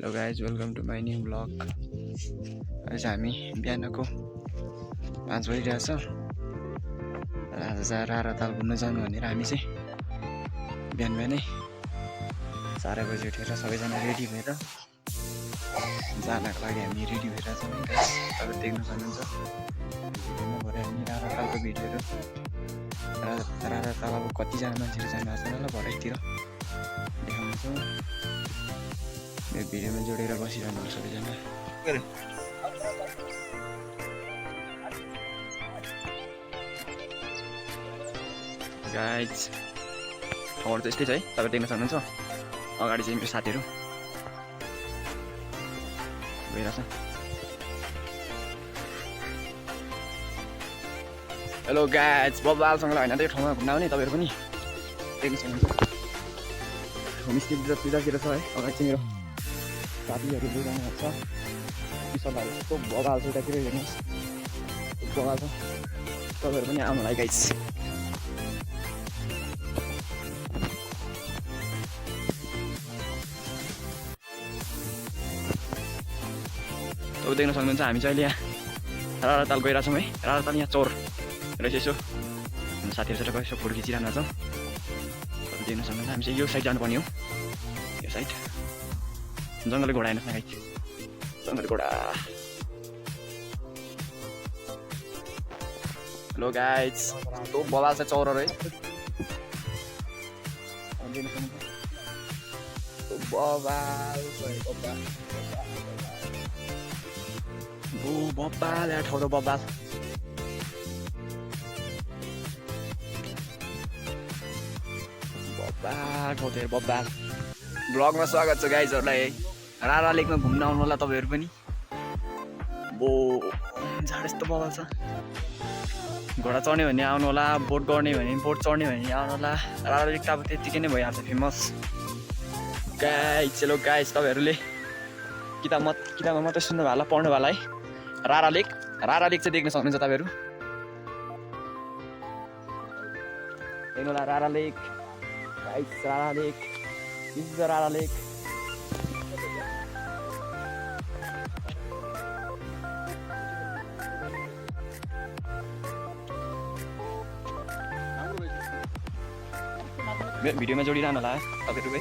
Hello guys, welcome to my new blog. अहिले चाहिँ हामी बिहानको 5 बजिरहेछ। आज चाहिँ राराताल घुम्न जानु भनेर हामी चाहिँ बिहान बिहानै 4 बजी उठेर सबैजना रेडी भएर जानको लागि हामी रेडी भएर छौँ। तपाईँ देख्न सक्नुहुन्छ भिडियोमा भरे हामी रारातालको भिडियोहरू राराताल अब कतिजना मान्छेहरू जानु आएको छैन होला भरेतिर देखाउँछौँ। यो भिडियोमा जोडेर बसिरहनु पर्छ सबैजना। गाइज ठाउँहरू त यस्तै छ है, तपाईँ देख्न सक्नुहुन्छ। अगाडि चाहिँ मेरो साथीहरू गइरहेछ। हेलो गाइज, बब्बालसँग होइन त्यो ठाउँमा घुम्न आउने तपाईँहरू पनि देख्न सक्नुहुन्छ। होमस्टेतिर पूजातिर छ है। अगाडि चाहिँ मेरो साथीहरू गइरहनु भएको छ। सल्लाहहरू कस्तो बगाल छ यतातिर हेर्नुहोस्, बगाल छ। तपाईँहरू पनि आउनु होला गाइज। तपाईँ देख्न सक्नुहुन्छ हामी चाहिँ अहिले यहाँ राराताल गइरहेछौँ है। राराताल यहाँ चौर रहेछ। यसो साथीहरूसँग यसो फोटो खिचिरहनु छ। तपाईँ देख्न सक्नुहुन्छ हामी चाहिँ यो साइड जानुपर्ने हो। यो साइड जङ्गली घोडा हेर्नुहोस् न गाइज, जङ्गली घोडा। हेलो गाइज, कस्तो बवाल छ चौरहरू है। बब्बाल यहाँ ठाउँ त बब्बाल। बब्बाल ठाउँ त बब्बाल। ब्लगमा स्वागत छ गाइजहरूलाई। रारा लेकमा घुम्न आउनु होला तपाईँहरू पनि। बो झाड यस्तो बवाल छ। घोडा चढ्ने भने आउनु होला, बोट गर्ने भने बोट चढ्ने भने आउनु होला। रारा लेक त अब त्यतिकै नै भइहाल्छ फेमस। गाइज चलो गाइज, तपाईँहरूले किताबमा मात्रै सुन्नु भयो होला, पढ्नु भयो होला है। रारा लेक चाहिँ देख्न सक्नुहुन्छ तपाईँहरू। हेर्नु होला रारा लेक गाइज, रारा लेक। दिस इज द रारा लेक। भिडियोमा जोडिरहनु होला तपाईँहरू।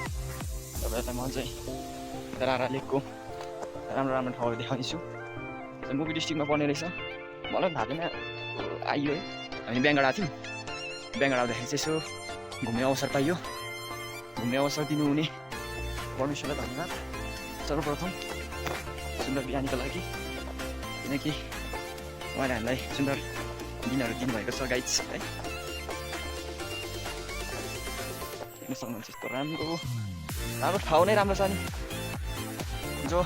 तपाईँहरूलाई म चाहिँ रारा लेकको राम्रो राम्रो ठाउँहरू देखाउँदैछु। मुभी डिस्ट्रिक्टमा पर्ने रहेछ। मलाई पनि थाहा थिएन, आइयो है। हामी बेङ्गाड आएको थियौँ। बेङ्गाड आउँदाखेरि चाहिँ यसो घुम्ने अवसर पाइयो। घुम्ने अवसर दिनुहुने परमेश्वरलाई धन्यवाद सर्वप्रथम सुन्दर बिहानीको लागि, किनकि उहाँले हामीलाई सुन्दर दिनहरू दिनुभएको छ गाइज है। हेर्न सक्नुहुन्छ यस्तो राम्रो ठाउँ नै राम्रो छ नि। जो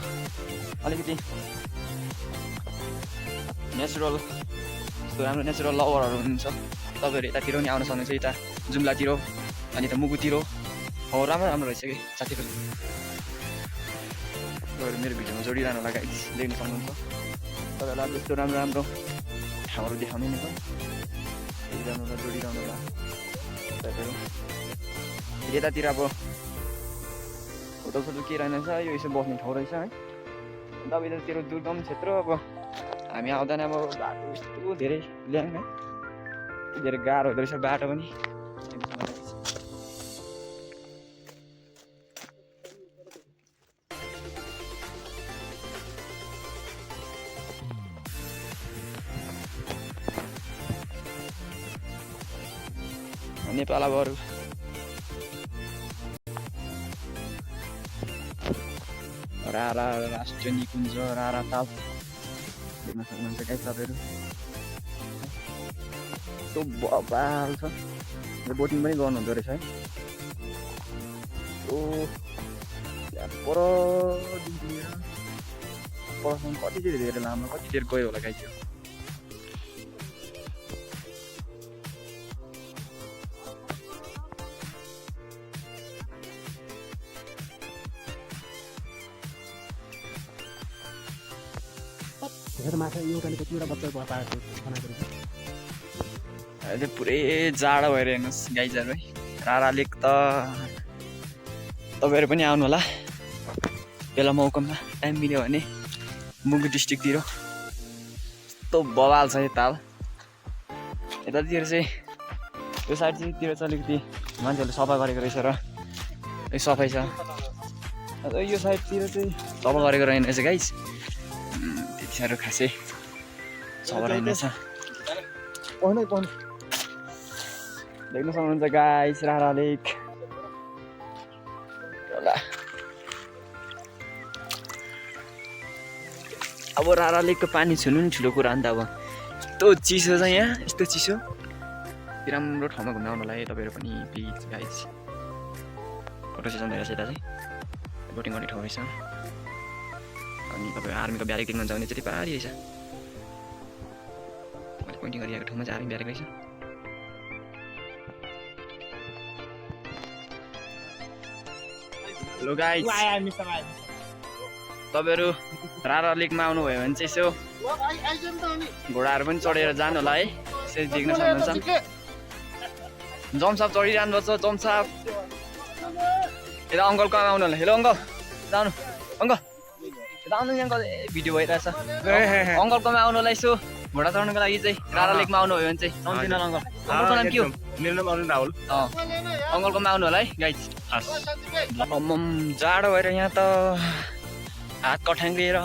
अलिकति नेचुरल यस्तो राम्रो नेचुरल लभरहरू हुनुहुन्छ तपाईँहरू यतातिर पनि आउन सक्नुहुन्छ। यता जुम्लातिर अनि त मुगुतिर हो, राम्रो राम्रो रहेछ कि साथीहरू। तपाईँहरू मेरो भिडियोमा जोडिरहनु होला गाइज, देख्न सक्नुहुन्छ। तपाईँहरूलाई यस्तो राम्रो राम्रो ठाउँहरू देखाउने नि त जोडिरहनु होला तपाईँहरू। यतातिर अब होटल के रहेनछ, यो यसो बस्ने ठाउँ रहेछ है। अन्त अब यतातिर दुर्गम क्षेत्र। अब हामी आउँदैन, अब बाटो यस्तो धेरै ल्याङ है, धेरै गाह्रो हुँदो रहेछ बाटो पनि। नेपाल अब अरू रारा राष्ट्रिय निकुञ्ज राराताल देख्न सक्नुहुन्छ गाइस तपाईँहरू। यस्तो बवाल छ। बोटिङ पनि गर्नुहुँदो रहेछ है। परसम्म कति चाहिँ धेरै लामो, कति देर गयो होला गाइस। अहिले पुरै जाडो भएर हेर्नुहोस् गाइजहरू है। रारा लेक त तपाईँहरू पनि आउनु होला। बेला मौकामा टाइम मिल्यो भने मुगु डिस्ट्रिक्टतिर यस्तो बवाल छ यो ताल। यतातिर चाहिँ यो साइडतिर चाहिँ अलिकति मान्छेहरूले सफा गरेको रहेछ र सफाइ छ। यो साइडतिर चाहिँ सफा गरेको रहेन रहेछ गाइस, त्यति साह्रो खासै सफा रहेनछ। देख्न सक्नुहुन्छ गाइस रारा लेक। अब रारा लेकको पानी छुनु नि ठुलो कुरा हो नि त। अब यस्तो चिसो छ यहाँ, यस्तो चिसो। राम्रो ठाउँमा घुम्न आउनलाई तपाईँहरू पनि प्लिज गाइस। फोटो सेसन भइरहेछ यता चाहिँ बोटिङ गर्ने ठाउँ रहेछ। अनि तपाईँ आर्मीको ब्यारेक देख्नुहुन्छ भने चाहिँ पारी रहेछ। मैले पोइन्टिङ गरिरहेको ठाउँमा चाहिँ आर्मी ब्यारेक रहेछ। हेलो गाइस, तपाईँहरू रारा लेकमा आउनुभयो भने चाहिँ यसो घोडाहरू पनि चढेर जानु होला है। यसरी देख्न सक्नुहुन्छ जमसाप चढिरहनु पर्छ। जमसाप यता अङ्कल कहाँ आउनु होला। हेलो अङ्कल, जानु अङ्कल, यता आउनु नि अङ्कल। भिडियो भइरहेछ। अङ्कल कहाँ आउनु होला यसो घोडा चढ्नुको लागि चाहिँ रारा लेकमा आउनुभयो भने चाहिँ सम्झिनु होला अङ्कल। अङ्कलको नाम के हो? मेरो नाम अरुण राहुल। अङ्कलकोमा आउनु होला है गाइस। जाडो भएर यहाँ त हात कठाङ्ग्रिएर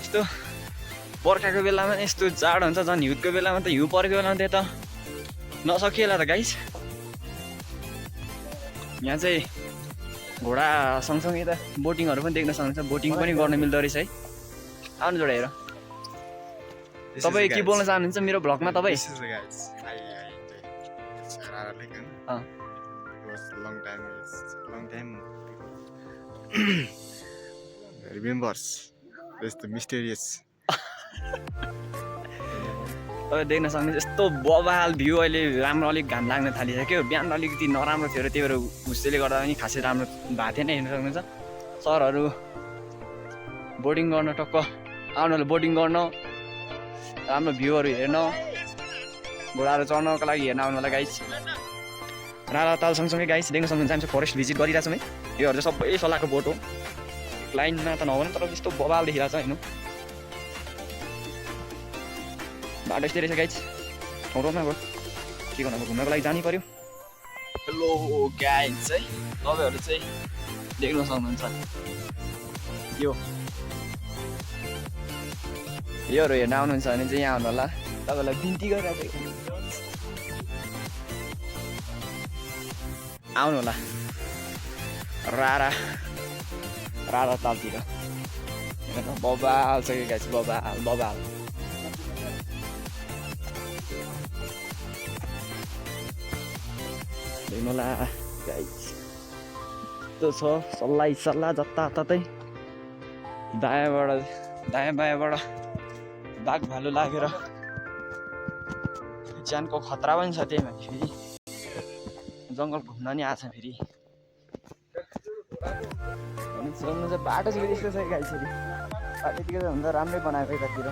यस्तो बर्खाको बेलामा यस्तो जाडो हुन्छ। झन् हिउँदको बेलामा त हिउँ परेको बेलामा त्यो त नसकिएला त गाइस। यहाँ चाहिँ घोडा सँगसँगै त बोटिङहरू पनि देख्न सक्नुहुन्छ। बोटिङ पनि गर्न मिल्दो रहेछ है। आउनु जोडेर तपाईँ के बोल्न चाहनुहुन्छ मेरो भ्लगमा? तपाईँ तपाईँ देख्न सक्नुहुन्छ यस्तो बवाल भ्यू। अहिले राम्रो अलिक घाम लाग्न थालिसक्यो। बिहान अलिकति नराम्रो थियो र त्यही भएर हुस्सेले गर्दा पनि खासै राम्रो भएको थिएन। हेर्न सक्नुहुन्छ सरहरू बोटिङ गर्न टक्क आउनु होला। बोटिङ गर्न राम्रो भ्यूहरू हेर्न, घोडाहरू चढ्नको लागि हेर्न आउनु होला गाइस। रारा ताल सँगसँगै गाइस देख्न सक्नुहुन्छ हामी चाहिँ फरेस्ट भिजिट गरिरहेछौँ है। योहरू चाहिँ सबै सल्लाहको बोट हो। लाइनमा त नभने तर त्यस्तो बवाल देखिरहेको छ हेर्नु। बाटो यस्तै रहेछ गाइस। ठाउँ ठाउँमा अब के गर्नु, अब घुम्नको लागि जानै पर्यो। हेलो गाइस है, तपाईँहरू चाहिँ देख्न सक्नुहुन्छ योहरू हेर्न आउनुहुन्छ भने चाहिँ यहाँ आउनु होला। तपाईँलाई बिन्ती गरिरहेको आउनु होला रारा तालतिर। बबाल छ कि गाइस, बबाल बबाल। हेर्नु होला गाइस यस्तो छ सल्लाह जताततै। दायाँ बायाँबाट बाघ भालु लागेर ज्यानको खतरा पनि छ। त्यही माथि फेरि जङ्गल घुम्न नि आएको छ फेरि। बाटो चाहिँ यस्तो छ गाइसरी। बाटो यतिकै हुँदा राम्रै बनाएको यतातिर।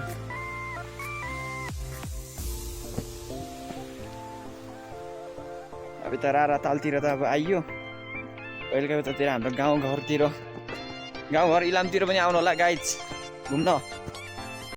अब त रारा तालतिर त अब आइयो। कहिलेकाहीँ उतातिर हाम्रो गाउँघर इलामतिर पनि आउनु होला गाइस घुम्न।